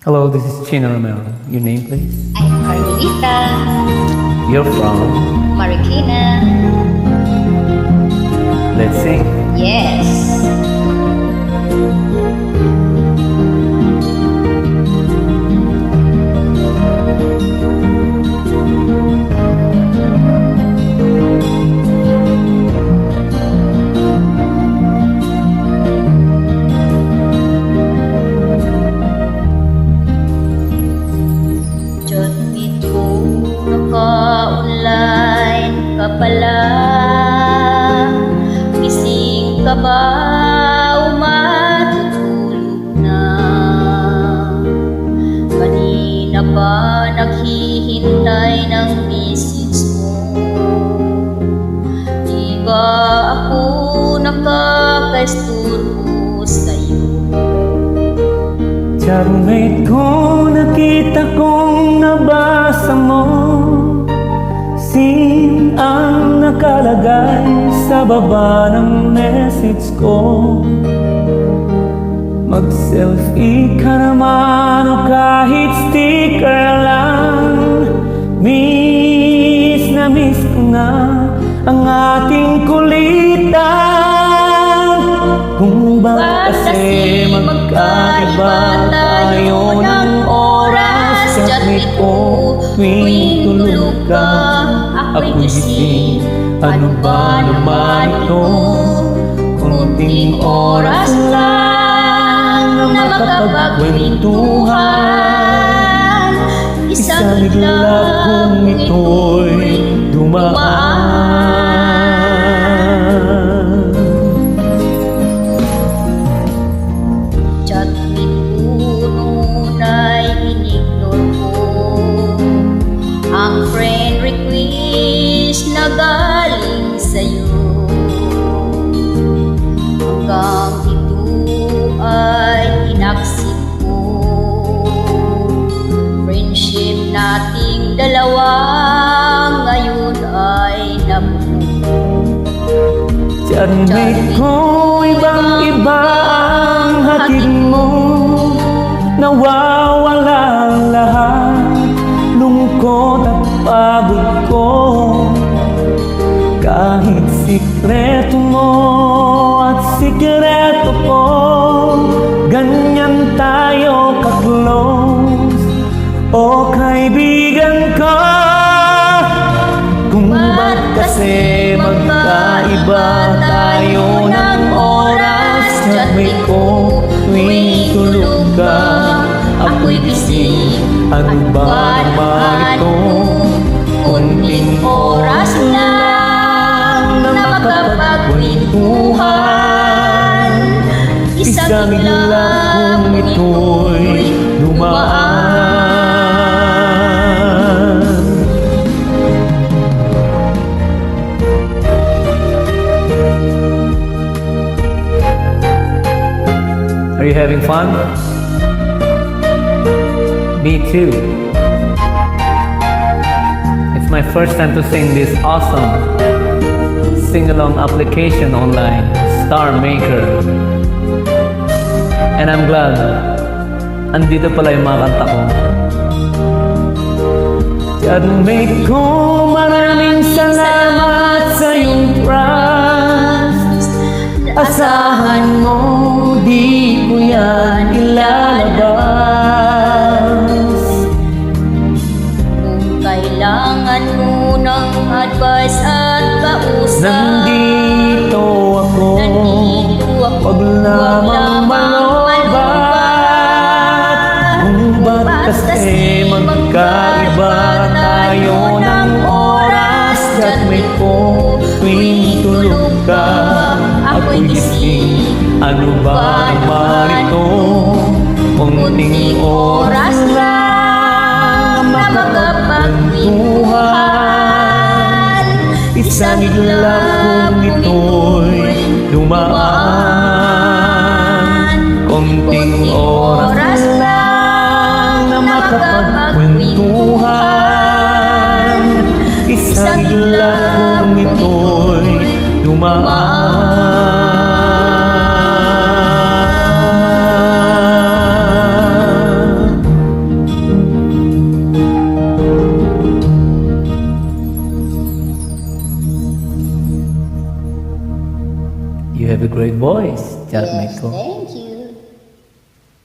Hello, this is Chino Romero. Your name, please? I'm Carmelita You're from? Marikina. Let's sing. Yes. Diyot ito naka-online ka pala. Gising ka ba o matutulog na? Kanina ba naghihintay ng message mo? Di ba ako nakakaisturbo sa'yo? Chatmate ko, nakita kong nabasa mo. Sin ang nakalagay sa baba ng message ko. Mag-selfie ka naman o kahit sticker lang. Miss na miss ko na ang ating kulitan. Kung ba kasi magkaiba tayo ng oras, chatmate ko tuwing tulog ka, ako'y gising. Ano ba naman ito? Kunting oras lang na makapagkwentuhan. Isang iglap kung ito'y dumaan. Chatmate ko noon ay in-ignore ko ang friend request na galing sa'yo. Hanggang ito ay inaccept ko. Friendship nating dalawa ngayon ay nabuo. Chatmate ko, ibang-iba ang hatid mo. Nawawala ang lahat, lungkot at pagod ko. Kahit sikreto mo at sikreto ko, ganyan tayo ka-close, o kaibigan ko. Kung ba't kasi magkaiba tayo ng oras, chatmate ko tuwing tulog ka, ako'y gising. Ano ba naman ito? Kunting oras lang na makapagkwentuhan. Isang iglap kung ito'y dumaan. Are you having fun? Me too. It's my first time to sing this awesome sing-along application online, Star Maker. And I'm glad andito pala yung mga kanta ko. Chatmate ko, maraming salamat sa iyong trust. Asahan mo, di ko yan ilalabas. Kung kailangan mo ng advice at kausap, Nandito ako, wag lamang malobat. Kung ba't kasi magkaiba tayo ng oras, chatmate ko tuwing tulog ka, ako'y gising. Ano ba naman ito? Kunting oras lang na makapagkwentuhan. Isang iglap kung ito'y dumaan. Kunting oras lang na makapagkwentuhan. Isang iglap kung ito'y dumaan. You have a great voice, Jack Yes, Michael. thank